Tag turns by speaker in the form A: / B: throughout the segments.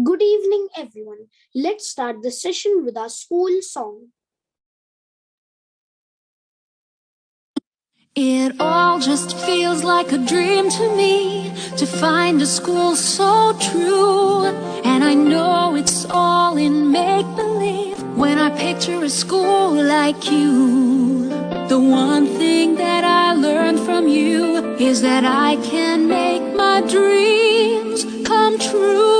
A: Good evening, everyone. Let's start the session with our school song.
B: It all just feels like a dream to me, to find a school so true. And I know it's all in make-believe when I picture a school like you. The one thing that I learned from you is that I can make my dreams come true.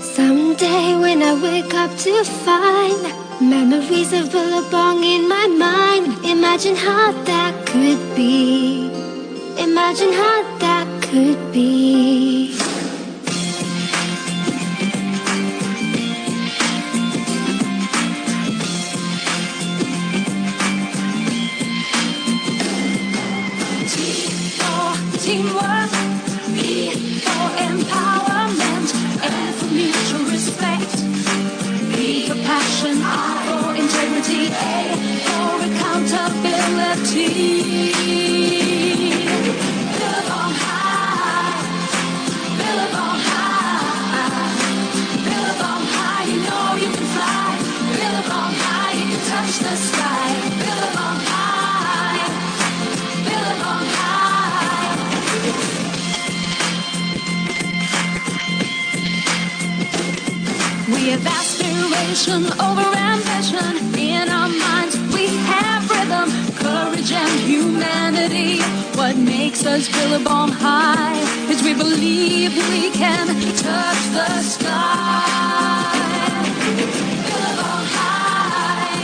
B: Someday when I wake up to find memories of Billabong in my mind, imagine how that could be. Imagine how that could be. T for teamwork, B for empowerment, and for mutual respect. P for passion, I for integrity, A for accountability. Billabong high, Billabong high, Billabong high, you know you can fly. Billabong high, you can touch the sky. Billabong high, Billabong high. We have aspiration over ambition. In our minds we have rhythm, courage and humanity. What makes us Billabong high is we believe we can touch the sky. Billabong high,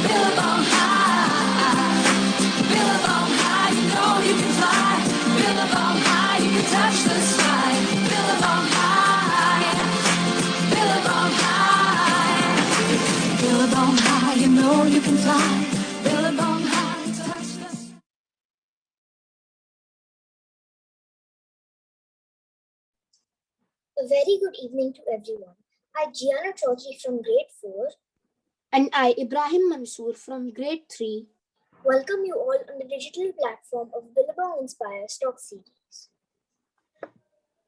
B: Billabong high, Billabong high, you know you can fly. Billabong high, you can touch the sky. Billabong high, Billabong high, Billabong high, you know you can fly. Billabong high, touch the sky.
C: A very good evening to everyone. I, Gianna Chaudhary from grade 4,
A: And I, Ibrahim Mansoor from grade 3,
C: welcome you all on the digital platform of Billabong Inspire Stock Series.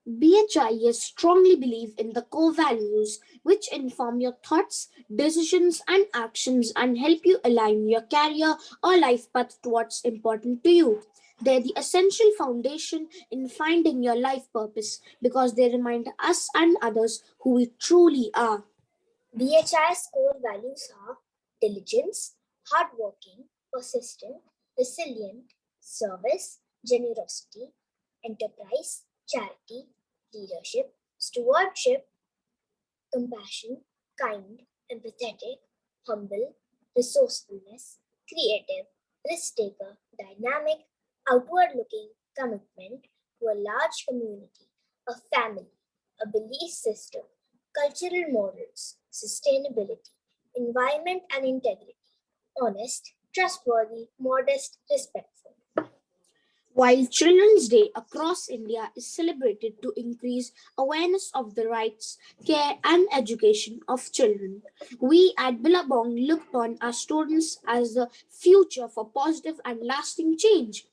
A: BHIS strongly believe in the core values which inform your thoughts, decisions, and actions and help you align your career or life path to what's important to you. They're the essential foundation in finding your life purpose because they remind us and others who we truly are.
C: BHI's core values are diligence, hardworking, persistent, resilient, service, generosity, enterprise, charity, leadership, stewardship, compassion, kind, empathetic, humble, resourcefulness, creative, risk-taker, dynamic, outward-looking, commitment to a large community, a family, a belief system, cultural morals, sustainability, environment and integrity, honest, trustworthy, modest, respectful.
A: While Children's Day across India is celebrated to increase awareness of the rights, care, and education of children, we at Billabong look upon our students as the future for positive and lasting change,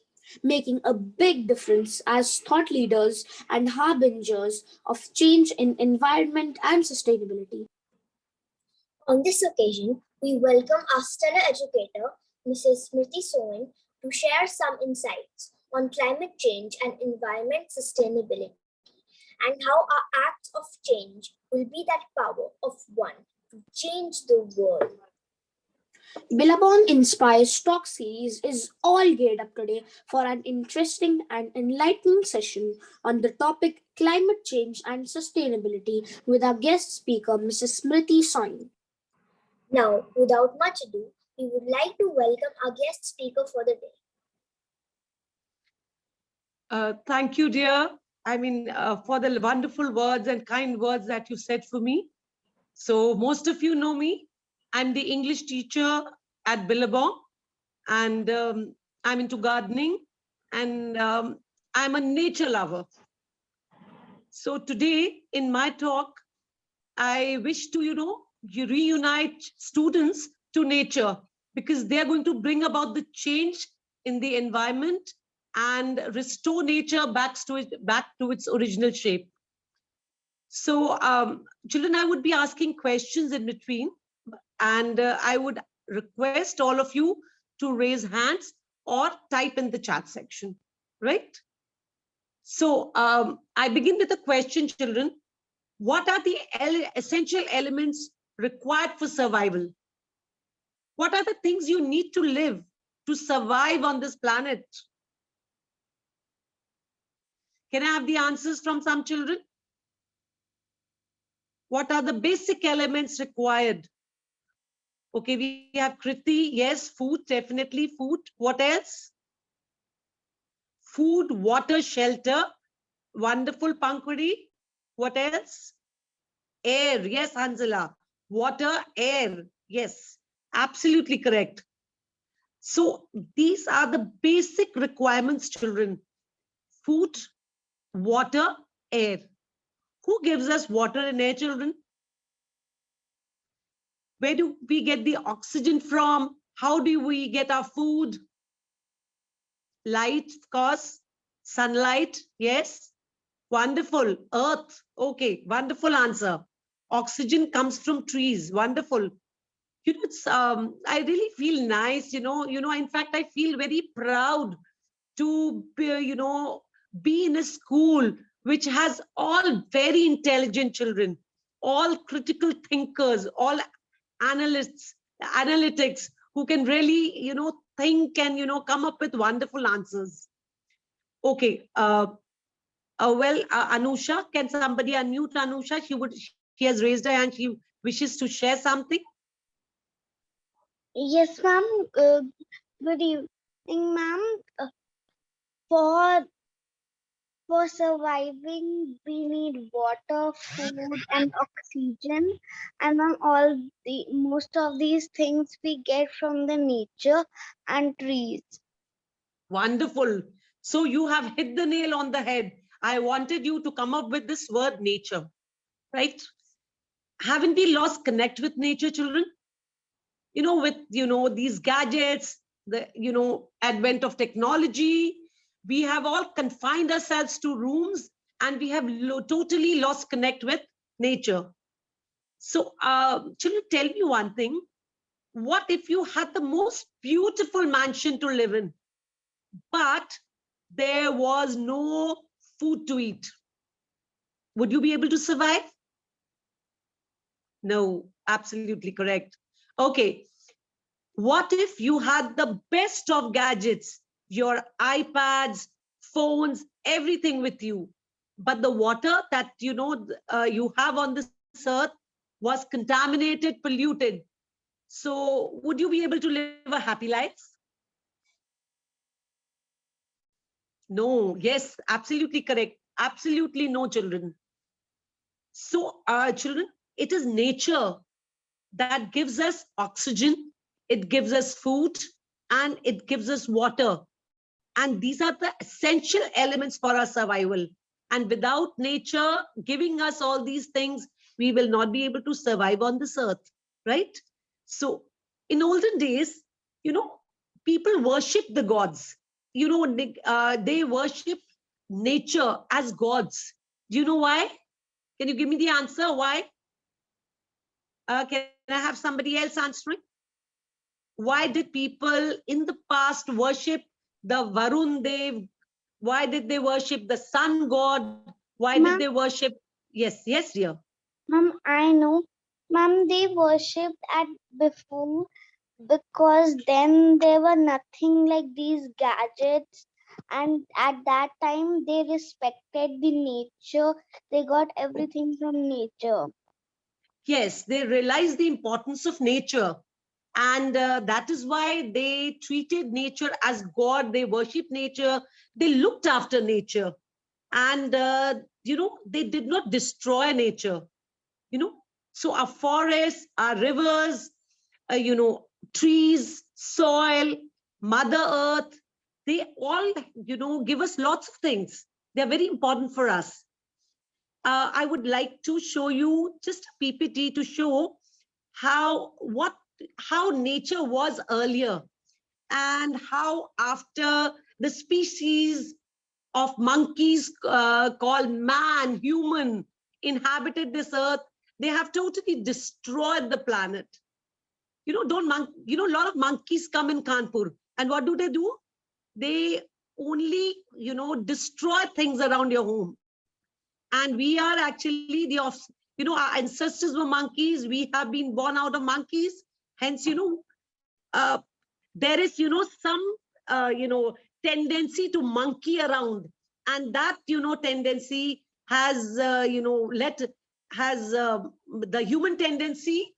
A: making a big difference as thought leaders and harbingers of change in environment and sustainability.
C: On this occasion, we welcome our stellar educator, Mrs. SMRITI SOIN, to share some insights on climate change and environment sustainability, and how our acts of change will be that power of one to change the world.
A: Billabong Inspire Stock Series is all geared up today for an interesting and enlightening session on the topic climate change and sustainability with our guest speaker, Mrs. SMRITI SOIN.
C: Now, without much ado, we would like to welcome our guest speaker for the day.
D: Thank you, dear. For the wonderful words and kind words that you said for me. So most of you know me. I'm the English teacher at Billabong, and I'm into gardening, and I'm a nature lover. So today in my talk, I wish to, reunite students to nature, because they're going to bring about the change in the environment and restore nature back to its original shape. So, children, I would be asking questions in between, and I would request all of you to raise hands or type in the chat section, right? So, I begin with a question, children. What are the essential elements required for survival? What are the things you need to live to survive on this planet? Can I have the answers from some children? What are the basic elements required? Okay, we have Kriti. Yes, food, definitely food. What else? Food, water, shelter. Wonderful, Pankuri. What else? Air. Yes, Hanzala. Water, air. Yes, absolutely correct. So these are the basic requirements, children. Food, water, air. Who gives us water and air, children? Where do we get the oxygen from? How do we get our food? Light, of course. Sunlight, yes. Wonderful. Earth, okay. Wonderful answer. Oxygen comes from trees. Wonderful. It's I really feel nice. In fact, I feel very proud to be, be in a school which has all very intelligent children, all critical thinkers, all analytics who can really, think and, come up with wonderful answers. Okay. Anusha, can somebody unmute Anusha? She has raised her hand. She wishes to share something.
E: Yes, ma'am. Good evening, ma'am. For for surviving, we need water, food, and oxygen. And ma'am, most of these things we get from the nature and trees.
D: Wonderful. So you have hit the nail on the head. I wanted you to come up with this word nature, right? Haven't we lost connect with nature, children? With, these gadgets, the, advent of technology, we have all confined ourselves to rooms and we have totally lost connect with nature. So, children, tell me one thing. What if you had the most beautiful mansion to live in, but there was no food to eat? Would you be able to survive? No, absolutely correct. Okay. What if you had the best of gadgets, your iPads, phones, everything with you, but the water that you have on this earth was contaminated, polluted? So would you be able to live a happy life? No. Yes, absolutely correct. Absolutely no, children. So, children, it is nature that gives us oxygen, it gives us food, and it gives us water. And these are the essential elements for our survival. And without nature giving us all these things, we will not be able to survive on this earth, right? So in olden days, people worship the gods. They worship nature as gods. Do you know why? Can you give me the answer? Why? Can I have somebody else answering? Why did people in the past worship the Varun Dev? Why did they worship the sun god? Why did they worship? Yes, yes, dear.
E: Ma'am, I know. Ma'am, they worshipped at before because then there were nothing like these gadgets, and at that time they respected the nature. They got everything from nature.
D: Yes, they realized the importance of nature. And that is why they treated nature as God. They worshiped nature. They looked after nature. And, they did not destroy nature. So our forests, our rivers, trees, soil, Mother Earth, they all, give us lots of things. They're very important for us. I would like to show you just a PPT to show how nature was earlier and how after the species of monkeys called man, human, inhabited this earth, they have totally destroyed the planet. A lot of monkeys come in Kanpur, and what do? They only, destroy things around your home. And we are actually our ancestors were monkeys. We have been born out of monkeys. Hence, there is, some, tendency to monkey around. And that, tendency has, the human tendency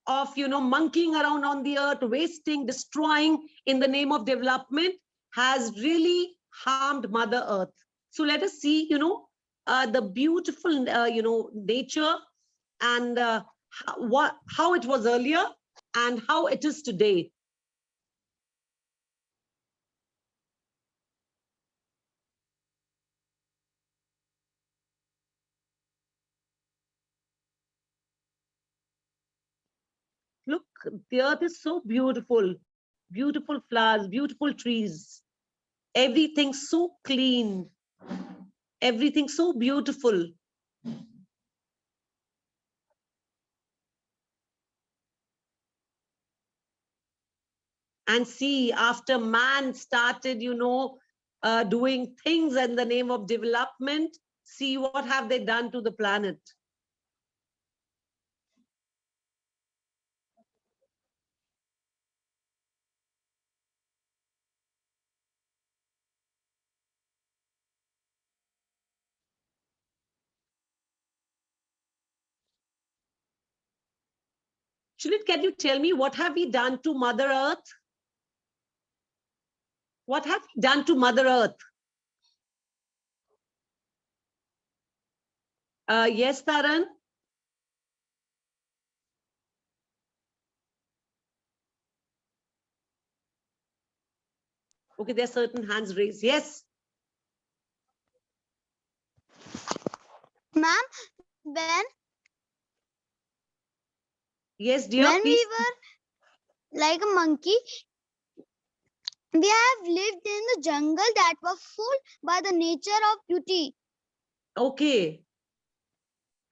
D: of, monkeying around on the earth, wasting, destroying in the name of development has really harmed Mother Earth. So let us see, the beautiful, nature and how it was earlier and how it is today. Look, the earth is so beautiful, beautiful flowers, beautiful trees, everything so clean, everything so beautiful. And see, after man started, doing things in the name of development, see what have they done to the planet. Children, can you tell me what have we done to Mother Earth? What have we done to Mother Earth? Yes, Taran? Okay, there are certain hands raised. Yes.
E: Ma'am, when
D: Yes, dear,
E: when
D: please.
E: we were like a monkey, we have lived in the jungle that was full by the nature of beauty.
D: Okay.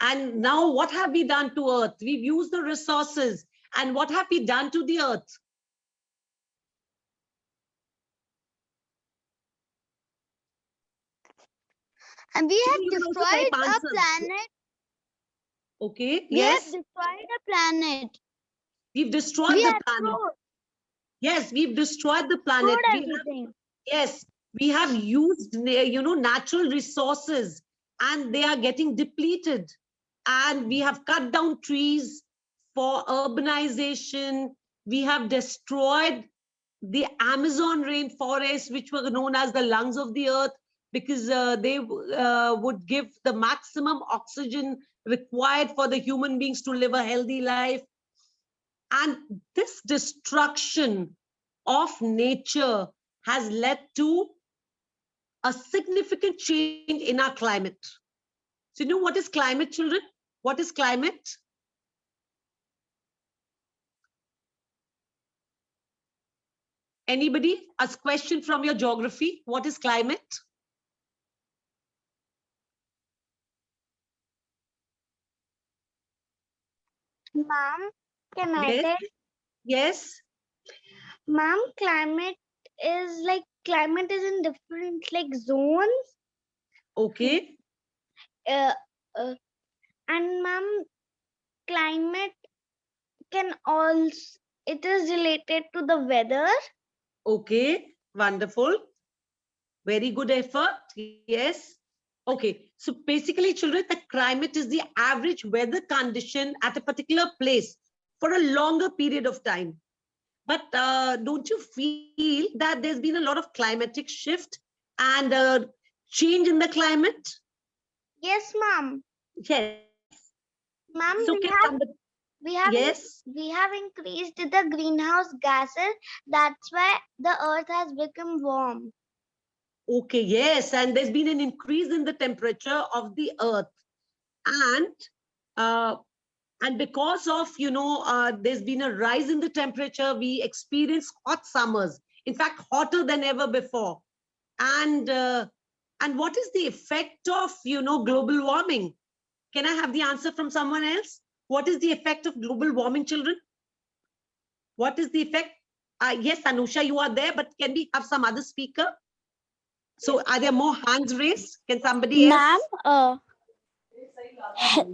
D: And now what have we done to Earth? We've used the resources. And what have we done to the Earth?
E: And we
D: Children, you
E: have
D: can also type
E: destroyed a
D: answers.
E: planet.
D: Okay,
E: We have
D: yes.
E: destroyed a planet.
D: We've destroyed
E: We
D: the
E: have
D: planet. Yes, we've destroyed the planet.
E: destroyed everything.
D: Yes, we have used, natural resources and they are getting depleted. And we have cut down trees for urbanization. We have destroyed the Amazon rainforest, which were known as the lungs of the earth, because they would give the maximum oxygen required for the human beings to live a healthy life. And this destruction of nature has led to a significant change in our climate. So, what is climate, children? What is climate? Anybody? A question from your geography. What is climate?
E: Ma'am, can I
D: Yes.
E: tell?
D: Yes.
E: Ma'am, climate is in different like zones.
D: Okay.
E: Uh, uh, and ma'am, climate can also, it is related to the weather.
D: Okay. Wonderful. Very good effort. Yes. Okay. So basically, children, the climate is the average weather condition at a particular place for a longer period of time. But don't you feel that there's been a lot of climatic shift and change in the climate?
E: Yes, ma'am.
D: Yes.
E: Ma'am,
D: So can somebody? Yes.
E: we have increased the greenhouse gases. That's why the earth has become warm.
D: Okay. Yes. And there's been an increase in the temperature of the earth. And uh, and because of, there's been a rise in the temperature, we experience hot summers. In fact, hotter than ever before. And what is the effect of, global warming? Can I have the answer from someone else? What is the effect of global warming, children? What is the effect? Yes, Anusha, you are there, but can we have some other speaker? So are there more hands raised? Can somebody else?
E: Ma'am,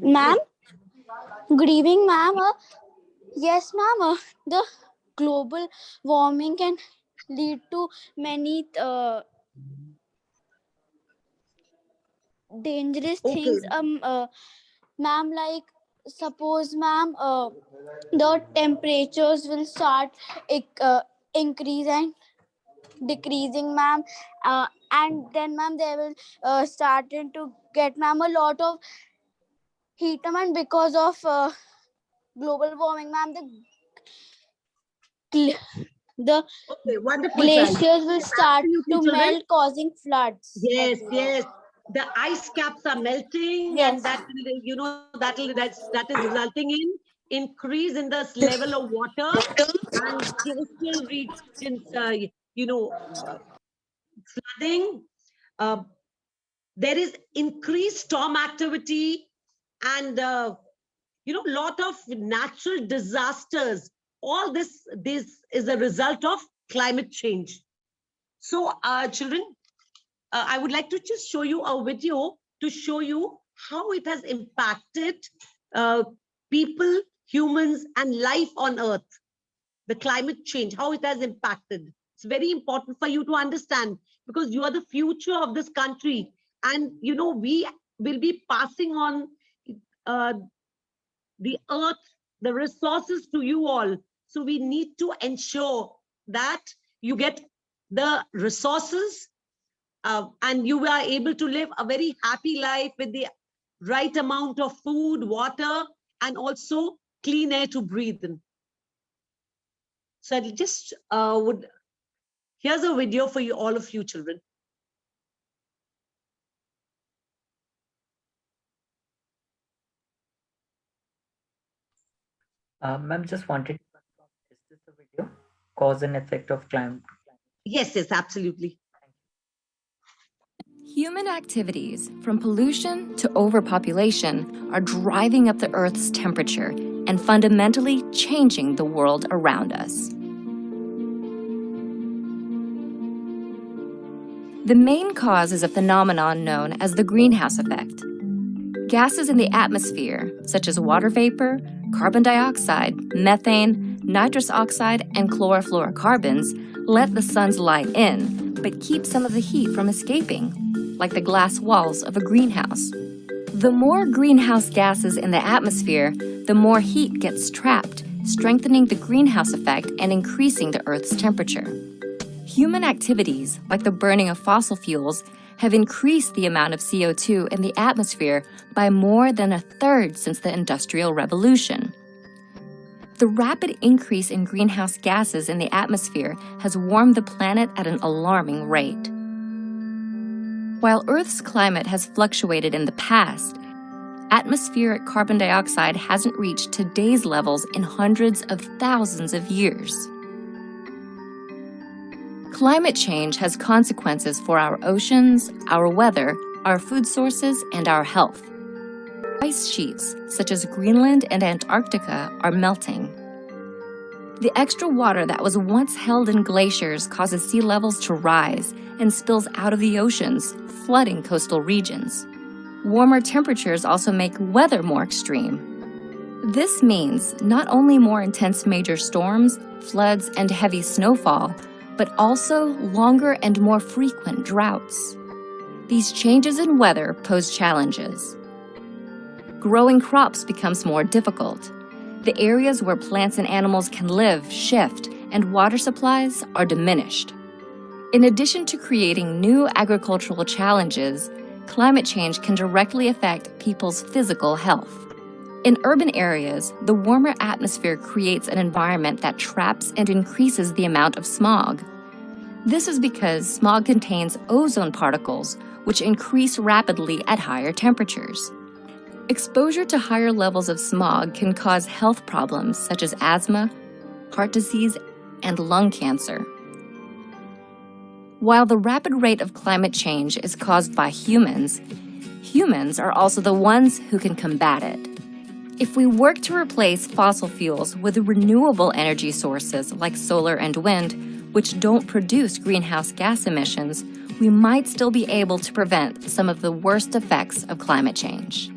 E: ma'am, good evening, ma'am. Yes, ma'am. The global warming can lead to many dangerous
D: Okay.
E: things. Ma'am, like suppose, ma'am, the temperatures will start increase and decreasing, ma'am, and then, ma'am, they will starting to get, ma'am, a lot of heat, ma'am, because of global warming, ma'am. The
D: Okay, wonderful, child.
E: glaciers will start
D: Absolutely,
E: to
D: children.
E: melt, causing floods
D: Yes,
E: everywhere.
D: yes. The ice caps are melting, and
E: Yes.
D: that will, that is resulting in increase in the level of water, and coastal regions, flooding. Uh, there is increased storm activity, and lot of natural disasters. All this is a result of climate change. So, children, I would like to just show you a video to show you how it has impacted uh, people, humans, and life on Earth. The climate change, how it has impacted. It's very important for you to understand, because you are the future of this country, and we will be passing on uh, the earth, the resources to you all. So we need to ensure that you get the resources, and you are able to live a very happy life with the right amount of food, water, and also clean air to breathe in. So I just here's a video for you, all of you children.
F: Ma'am, just wanted to confirm, is this the video? Cause and effect of climate?
D: Yes, absolutely.
B: Human activities, from pollution to overpopulation, are driving up the Earth's temperature and fundamentally changing the world around us. The main cause is a phenomenon known as the greenhouse effect. Gases in the atmosphere, such as water vapor, carbon dioxide, methane, nitrous oxide, and chlorofluorocarbons, let the sun's light in, but keep some of the heat from escaping, like the glass walls of a greenhouse. The more greenhouse gases in the atmosphere, the more heat gets trapped, strengthening the greenhouse effect and increasing the Earth's temperature. Human activities, like the burning of fossil fuels, have increased the amount of CO2 in the atmosphere by more than a third since the Industrial Revolution. The rapid increase in greenhouse gases in the atmosphere has warmed the planet at an alarming rate. While Earth's climate has fluctuated in the past, atmospheric carbon dioxide hasn't reached today's levels in hundreds of thousands of years. Climate change has consequences for our oceans, our weather, our food sources, and our health. Ice sheets, such as Greenland and Antarctica, are melting. The extra water that was once held in glaciers causes sea levels to rise and spills out of the oceans, flooding coastal regions. Warmer temperatures also make weather more extreme. This means not only more intense major storms, floods, and heavy snowfall, but also longer and more frequent droughts. These changes in weather pose challenges. Growing crops becomes more difficult. The areas where plants and animals can live shift, and water supplies are diminished. In addition to creating new agricultural challenges, climate change can directly affect people's physical health. In urban areas, the warmer atmosphere creates an environment that traps and increases the amount of smog. This is because smog contains ozone particles, which increase rapidly at higher temperatures. Exposure to higher levels of smog can cause health problems such as asthma, heart disease, and lung cancer.
G: While the rapid rate of climate change is caused by humans, humans are also the ones who can combat it. If we work to replace fossil fuels with renewable energy sources like solar and wind, which don't produce greenhouse gas emissions, we might still be able to prevent some of the worst effects of climate change.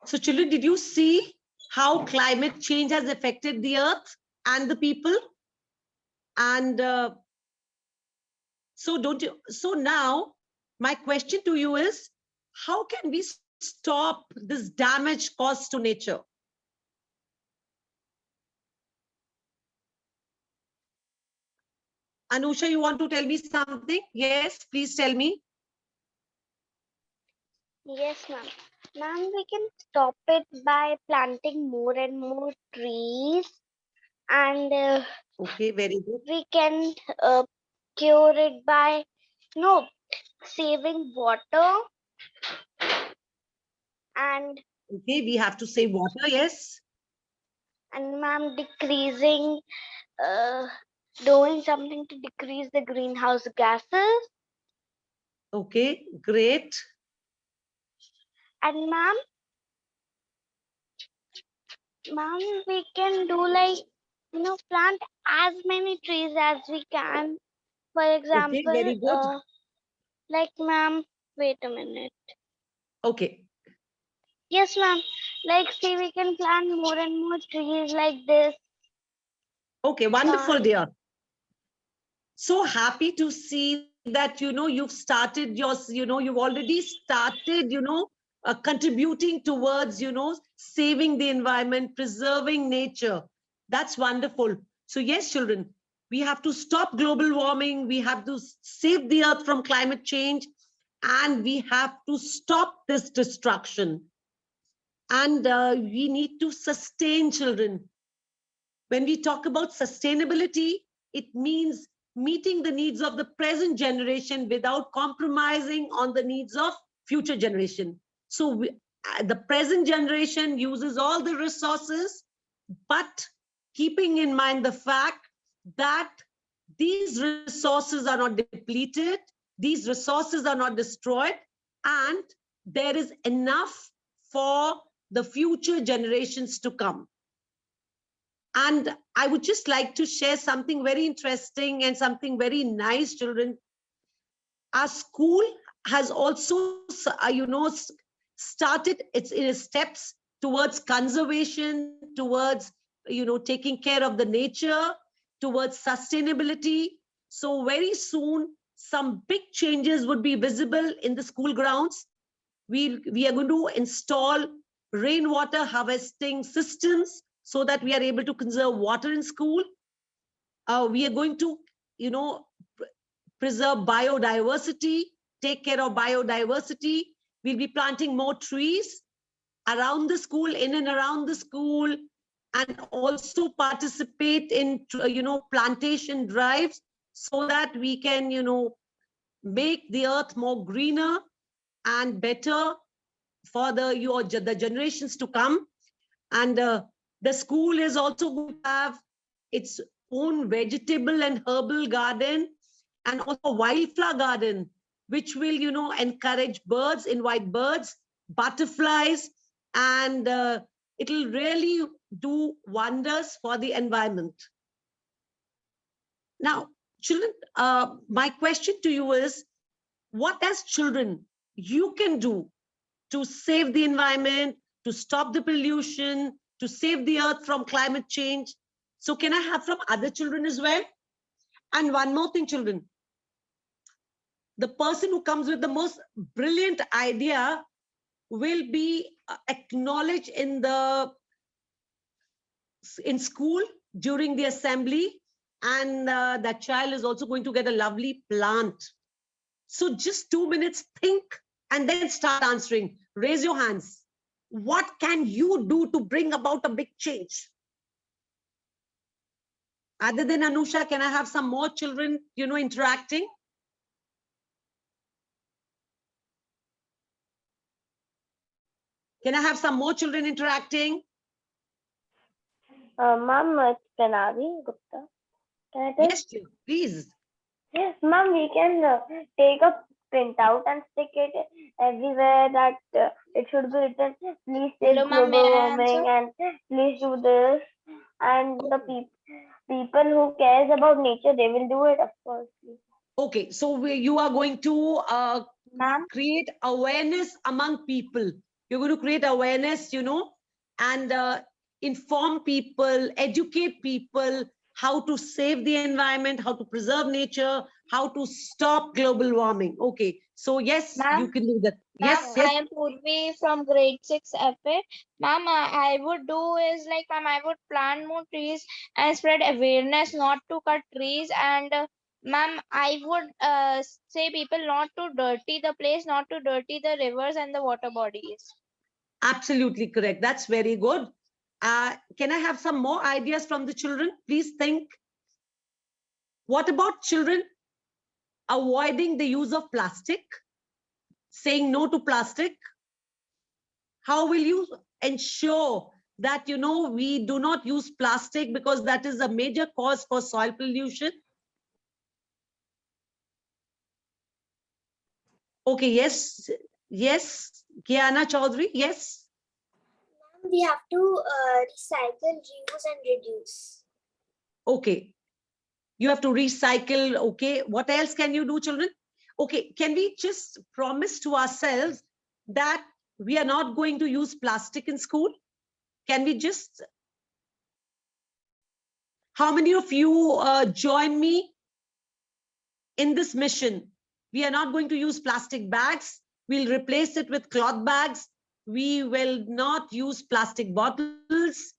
D: So children, did you see how climate change has affected the earth and the people? And so now my question to you is, how can we stop this damage caused to nature? Anusha, you want to tell me something? Yes, please tell me.
E: Yes, ma'am. Ma'am, we can stop it by planting more and more trees, and
D: Okay, very good.
E: we can cure it by saving water, and
D: Okay, we have to save water, yes.
E: ma'am, decreasing doing something to decrease the greenhouse gases.
D: Okay, great.
E: And ma'am, we can do like plant as many trees as we can. For
D: Okay, very
E: example,
D: good.
E: like ma'am, wait a minute.
D: Okay,
E: Yes, ma'am. Like, see, we can plant more and more trees like this.
D: okay, wonderful,
E: Plant.
D: dear. So happy to see that, you've started your, you've already started, contributing towards, saving the environment, preserving nature. That's wonderful. So yes, children, we have to stop global warming. We have to save the earth from climate change, and we have to stop this destruction. And we need to sustain, children. When we talk about sustainability, it means meeting the needs of the present generation without compromising on the needs of future generation. So the present generation uses all the resources, but keeping in mind the fact that these resources are not depleted, these resources are not destroyed, and there is enough for the future generations to come. And I would just like to share something very interesting and something very nice, children. Our school has also, started its steps towards conservation, towards, taking care of the nature, towards sustainability. So very soon, some big changes would be visible in the school grounds. We are going to install rainwater harvesting systems so that we are able to conserve water in school. We are going to, preserve biodiversity, take care of biodiversity. We'll be planting more trees around the school, in and around the school, and also participate in, plantation drives so that we can, make the earth more greener and better for the generations to come. And the school is also going to have its own vegetable and herbal garden, and also wildflower garden, which will, encourage birds, invite birds, butterflies, and it'll really do wonders for the environment. Now, children, my question to you is, what as children you can do to save the environment, to stop the pollution, to save the earth from climate change? So can I have from other children as well? And one more thing, children. The person who comes with the most brilliant idea will be acknowledged in school during the assembly, and that child is also going to get a lovely plant. So just 2 minutes, think, and then start answering. Raise your hands. What can you do to bring about a big change? Other than Anusha, can I have some more children, interacting? Can I have some more children interacting?
E: Ma'am, it's Pranali Gupta. Can I tell?
D: Yes, dear, please.
E: Yes, ma'am, we can take a printout and stick it everywhere that it should be written, please save
H: Hello, ma'am. May
E: global
H: I
E: warming
H: answer?
E: and please do this. And the people who cares about nature, they will do it, of course.
D: Okay, so you are going to
H: Ma'am,
D: create awareness among people. You're going to create awareness, and inform people, educate people how to save the environment, how to preserve nature, how to stop global warming. Okay, so yes, you
H: ma'am,
D: can do that.
H: ma'am,
D: Yes,
H: I
D: yes,
H: am Purvi from grade 6 FA. Ma'am, I would do is like, ma'am, I would plant more trees and spread awareness not to cut trees. And ma'am, I would say people not to dirty the place, not to dirty the rivers and the water bodies.
D: absolutely correct. That's very good. Can I have some more ideas from the children? Please think. What about children avoiding the use of plastic, saying no to plastic? How will you ensure that we do not use plastic, because that is a major cause for soil pollution? Okay, yes, yes, Kiana Chaudhary, yes.
C: We have to recycle, reuse, and reduce.
D: Okay, you have to recycle. Okay, what else can you do, children? Okay, can we just promise to ourselves that we are not going to use plastic in school? Can we just, how many of you join me in this mission? We are not going to use plastic bags. We'll replace it with cloth bags. We will not use plastic bottles.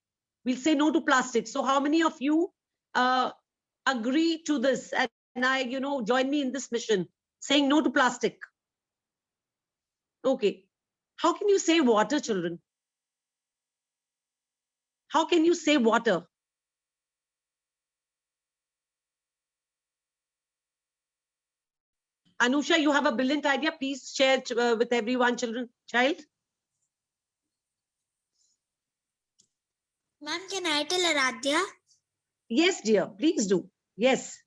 D: We'll say no to plastic. So how many of you agree to this? And join me in this mission, saying no to plastic? Okay. How can you save water, children? How can you save water? Anusha, you have a brilliant idea. Please share it with everyone, child.
C: Ma'am, can I tell Aradhya?
D: Yes, dear, please do. Yes.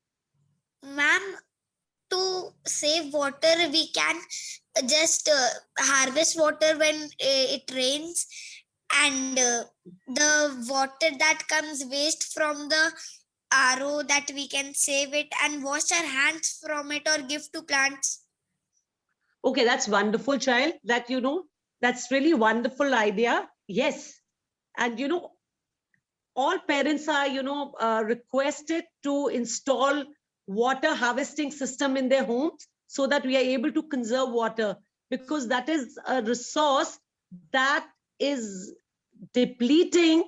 C: Ma'am, to save water, we can just harvest water when it rains, and the water that comes waste from the RO, that we can save it and wash our hands from it or give to plants.
D: Okay, that's wonderful, child. That's really wonderful idea. Yes. And all parents are requested to install water harvesting system in their homes, so that we are able to conserve water, because that is a resource that is depleting.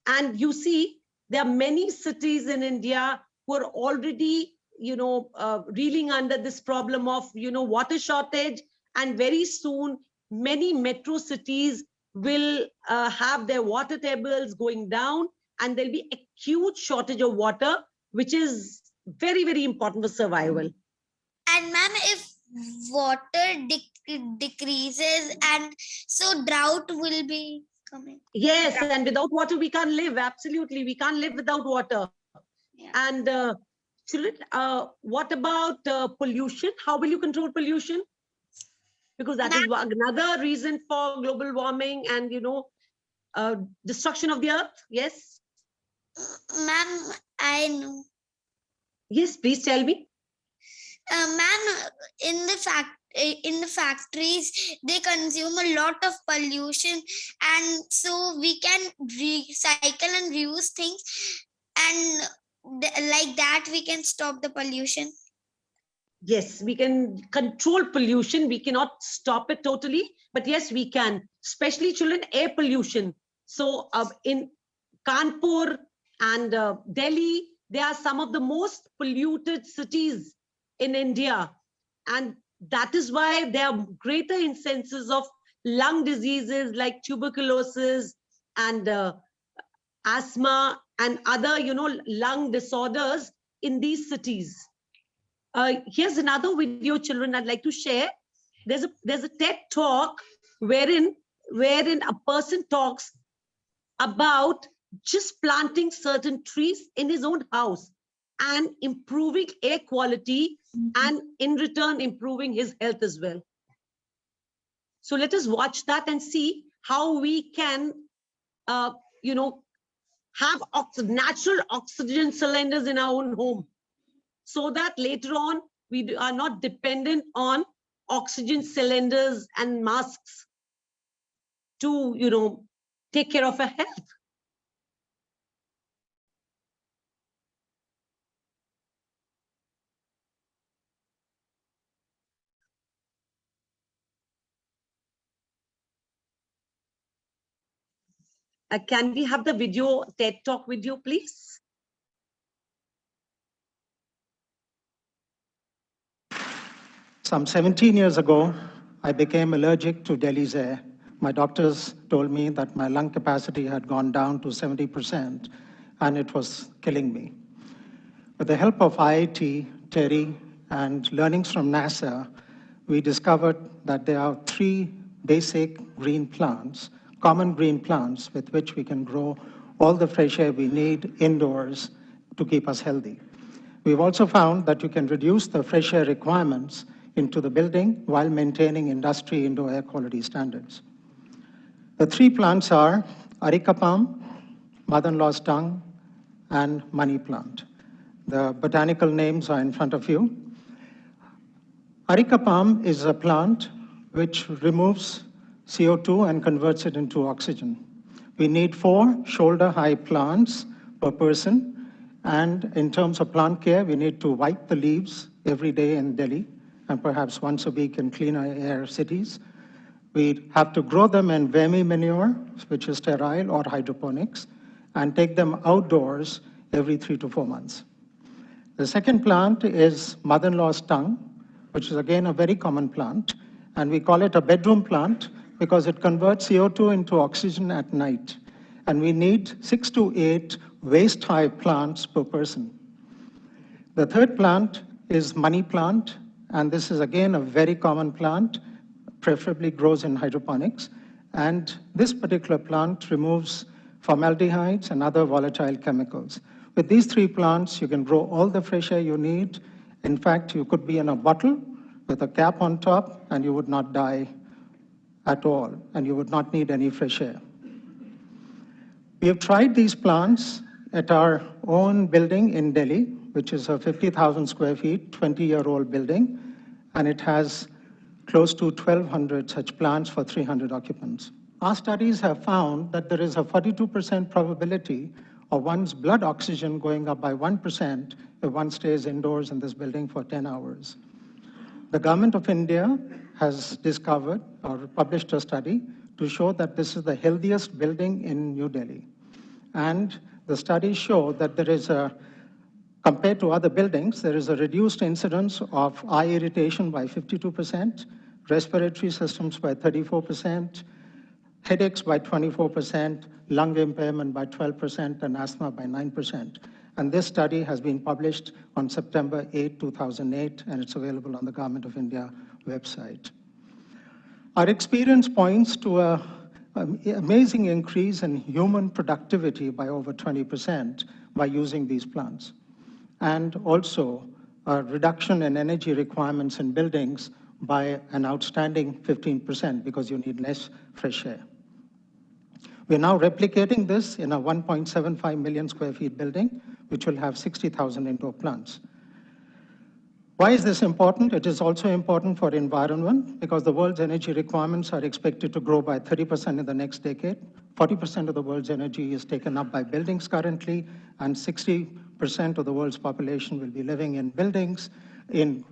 D: And you see, there are many cities in India who are already reeling under this problem of water shortage. And very soon many metro cities will have their water tables going down, and there'll be acute shortage of water, which is very, very important for survival.
C: And ma'am, if water decreases, and so drought will be coming.
D: Yes, and without water we can't live. Absolutely, we can't live without water.
C: Yeah.
D: And children, what about pollution? How will you control pollution? Because that is another reason for global warming and destruction of the earth. Yes.
C: Ma'am, I know.
D: Yes, please tell me.
C: Ma'am, in the factories, they consume a lot of pollution, and so we can recycle and reuse things, and like that we can stop the pollution.
D: Yes, we can control pollution. We cannot stop it totally, but yes, we can. Especially children, air pollution. So in Kanpur and Delhi, they are some of the most polluted cities in India. And that is why there are greater instances of lung diseases like tuberculosis and asthma and other, lung disorders in these cities. Here's another video, children, I'd like to share. There's a TED talk wherein a person talks about just planting certain trees in his own house and improving air quality, and in return improving his health as well. So let us watch that and see how we can, you know, have natural oxygen cylinders in our own home, so that later on we are not dependent on oxygen cylinders and masks to, take care of our health. Can we have the video TED Talk video, please?
I: Some 17 years ago, I became allergic to Delhi's air. My doctors told me that my lung capacity had gone down to 70% and it was killing me. With the help of IIT, TERI, and learnings from NASA, we discovered that there are 3 basic green plants, common green plants, with which we can grow all the fresh air we need indoors to keep us healthy. We've also found that you can reduce the fresh air requirements into the building while maintaining industry indoor air quality standards. The 3 plants are areca palm, mother-in-law's tongue, and money plant. The botanical names are in front of you. Areca palm is a plant which removes CO2 and converts it into oxygen. We need 4 shoulder-high plants per person, and in terms of plant care, we need to wipe the leaves every day in Delhi, and perhaps once a week in cleaner air cities. We have to grow them in vermi manure, which is sterile, or hydroponics, and take them outdoors every 3 to 4 months. The second plant is mother-in-law's tongue, which is again a very common plant, and we call it a bedroom plant because it converts CO2 into oxygen at night. And we need 6 to 8 waist-high plants per person. The third plant is money plant, and this is again a very common plant, preferably grows in hydroponics. And this particular plant removes formaldehydes and other volatile chemicals. With these 3 plants, you can grow all the fresh air you need. In fact, you could be in a bottle with a cap on top, and you would not die at all, and you would not need any fresh air. We have tried these plants at our own building in Delhi, which is a 50,000 square feet, 20-year-old building, and it has close to 1,200 such plants for 300 occupants. Our studies have found that there is a 42% probability of one's blood oxygen going up by 1% if one stays indoors in this building for 10 hours. The government of India has discovered or published a study to show that this is the healthiest building in New Delhi. And the studies show that there is compared to other buildings, there is a reduced incidence of eye irritation by 52%, respiratory systems by 34%, headaches by 24%, lung impairment by 12%, and asthma by 9%. And this study has been published on September 8, 2008, and it's available on the Government of India website. Our experience points to an amazing increase in human productivity by over 20% by using these plants, and also a reduction in energy requirements in buildings by an outstanding 15% because you need less fresh air. We're now replicating this in a 1.75 million square feet building, which will have 60,000 indoor plants. Why is this important? It is also important for environment because the world's energy requirements are expected to grow by 30% in the next decade. 40% of the world's energy is taken up by buildings currently, and 60% of the world's population will be living in buildings in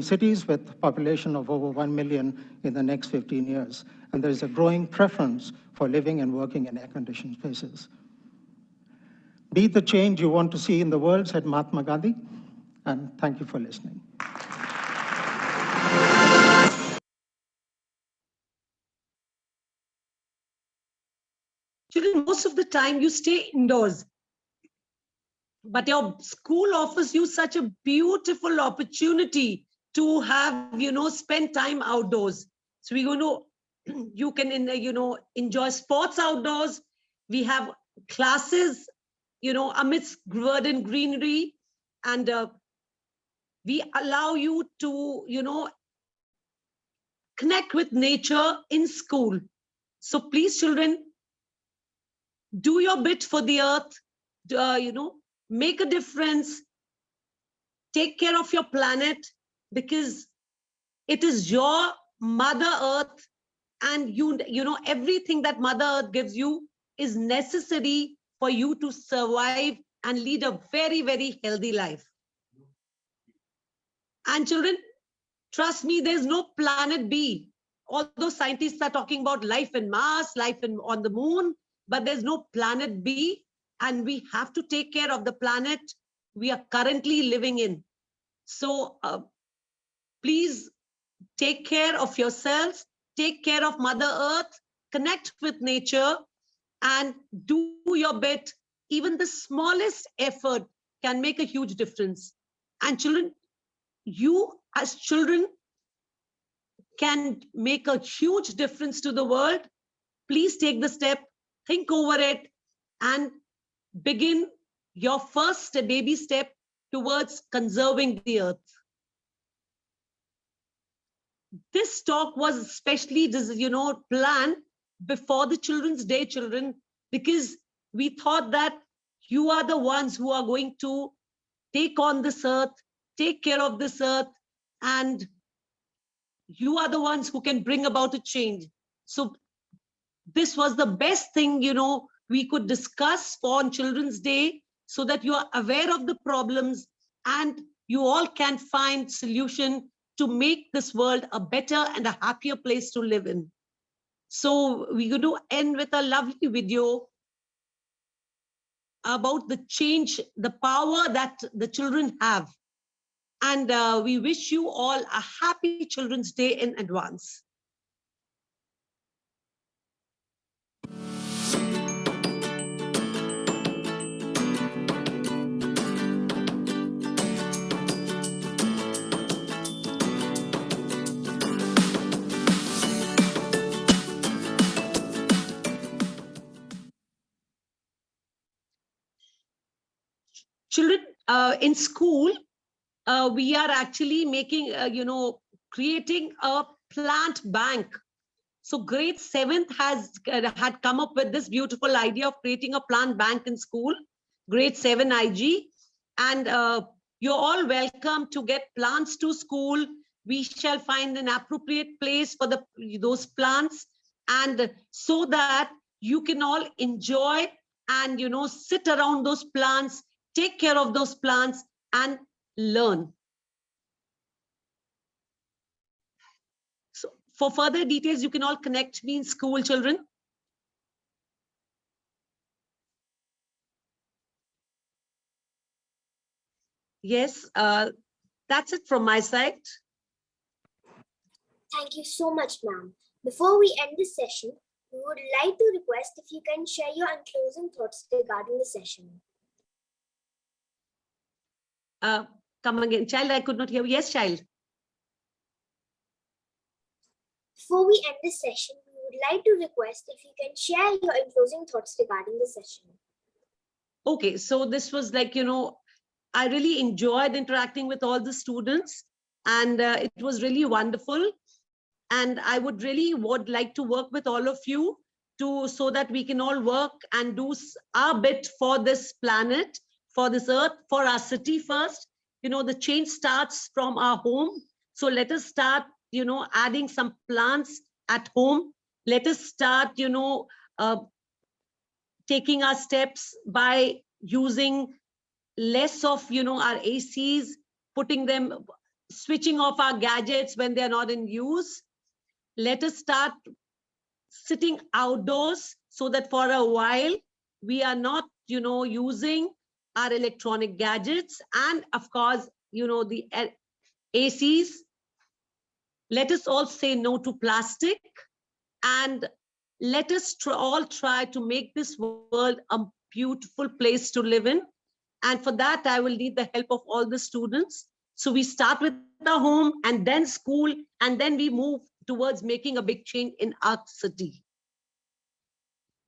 I: cities with a population of over 1 million in the next 15 years. And there is a growing preference for living and working in air-conditioned spaces. Be the change you want to see in the world, said Mahatma Gandhi. And thank you for listening.
D: Children, most of the time you stay indoors, but your school offers you such a beautiful opportunity to have, spend time outdoors. So we're going to, you can, enjoy sports outdoors. We have classes, amidst verdant greenery, and we allow you to, connect with nature in school. So please, children, do your bit for the earth, make a difference, take care of your planet, because it is your Mother Earth, and everything that Mother Earth gives you is necessary for you to survive and lead a very, very healthy life. And children, trust me, there's no planet B. Although scientists are talking about life in Mars, on the moon, but there's no planet B, and we have to take care of the planet we are currently living in. So please take care of yourselves, take care of Mother Earth, connect with nature, and do your bit. Even the smallest effort can make a huge difference. And children, you as children can make a huge difference to the world. Please take the step, think over it, and begin your first baby step towards conserving the earth. This talk was especially, planned before the Children's Day, children, because we thought that you are the ones who are going to take on this earth, take care of this earth, and you are the ones who can bring about a change. So this was the best thing, we could discuss on Children's Day, so that you are aware of the problems and you all can find solution to make this world a better and a happier place to live in. So we're going to end with a lovely video about the change, the power that the children have. And we wish you all a happy Children's Day in advance. Children, in school, we are actually making, creating a plant bank. So grade 7th had come up with this beautiful idea of creating a plant bank in school, grade 7 IG. And you're all welcome to get plants to school. We shall find an appropriate place for those plants, and so that you can all enjoy and sit around those plants, take care of those plants, and learn. So for further details, you can all connect me in school, children. Yes, that's it from my side.
C: Thank you so much, ma'am. Before we end this session, we would like to request if you can share your closing thoughts regarding the session.
D: Come again, child, I could not hear. Yes, child.
C: Before we end this session, we would like to request if you can share your closing thoughts regarding the session.
D: Okay, so this was like, I really enjoyed interacting with all the students, and it was really wonderful. And I would like to work with all of you so that we can all work and do our bit for this planet, for this earth, for our city first. The change starts from our home. So let us start, adding some plants at home. Let us start, taking our steps by using less of, our ACs, switching off our gadgets when they're not in use. Let us start sitting outdoors so that for a while we are not, using our electronic gadgets, and of course, the ACs. Let us all say no to plastic, and let us all try to make this world a beautiful place to live in. And for that, I will need the help of all the students. So we start with the home, and then school, and then we move towards making a big change in our city.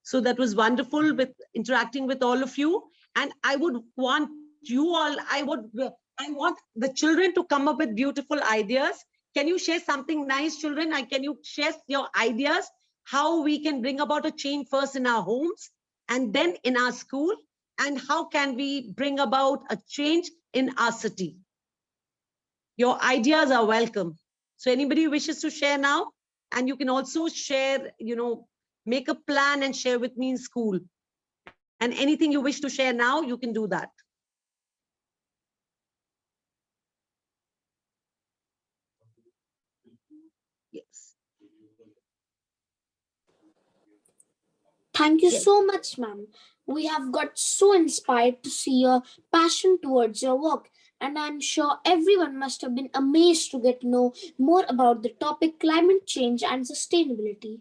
D: So that was wonderful with interacting with all of you. And I would want you all, I want the children to come up with beautiful ideas. Can you share something nice, children? Can you share your ideas? How we can bring about a change first in our homes and then in our school? And how can we bring about a change in our city? Your ideas are welcome. So anybody who wishes to share now, and you can also share, make a plan and share with me in school. And anything you wish to share now, you can do that. Yes.
A: Thank you
D: Yes.
A: so much, ma'am. We have got so inspired to see your passion towards your work, and I'm sure everyone must have been amazed to get to know more about the topic climate change and sustainability.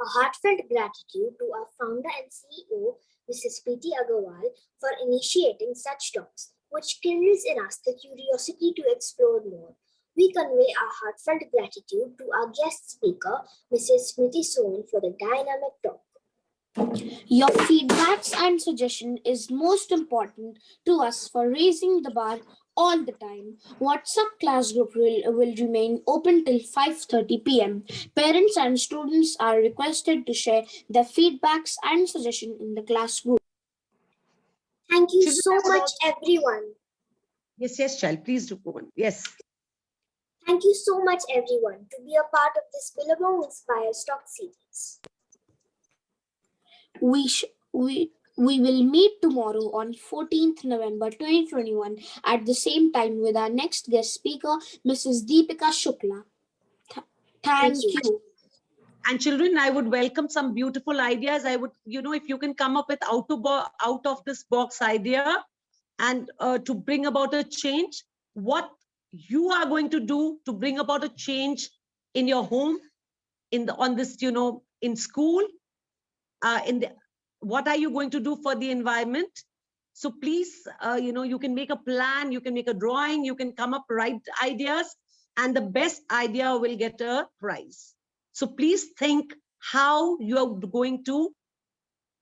C: A heartfelt gratitude to our founder and CEO, Mrs. Preeti Agarwal, for initiating such talks, which kindles in us the curiosity to explore more. We convey our heartfelt gratitude to our guest speaker, Mrs. SMRITI SOIN, for the dynamic talk.
A: Your feedbacks and suggestion is most important to us for raising the bar all the time. WhatsApp class group will remain open till 5:30 p.m. Parents and students are requested to share their feedbacks and suggestion in the class group.
C: Thank you
D: Children,
C: so much, everyone.
D: Yes, child, please do go on. Yes.
C: Thank you so much, everyone, to be a part of this Billabong Inspire Talk series.
A: We will meet tomorrow on 14th November 2021 at the same time with our next guest speaker, Mrs. Deepika Shukla. Thank you.
D: And children, I would welcome some beautiful ideas. I would, if you can come up with out of this box idea and to bring about a change, what you are going to do to bring about a change in your home, on this, in school, what are you going to do for the environment? So please, you can make a plan, you can make a drawing, you can come up right ideas, and the best idea will get a prize. So please think how you are going to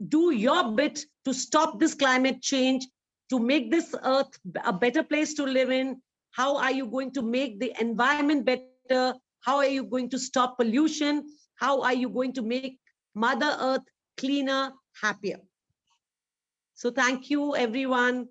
D: do your bit to stop this climate change, to make this earth a better place to live in. How are you going to make the environment better? How are you going to stop pollution? How are you going to make Mother Earth cleaner, happier? So thank you, everyone.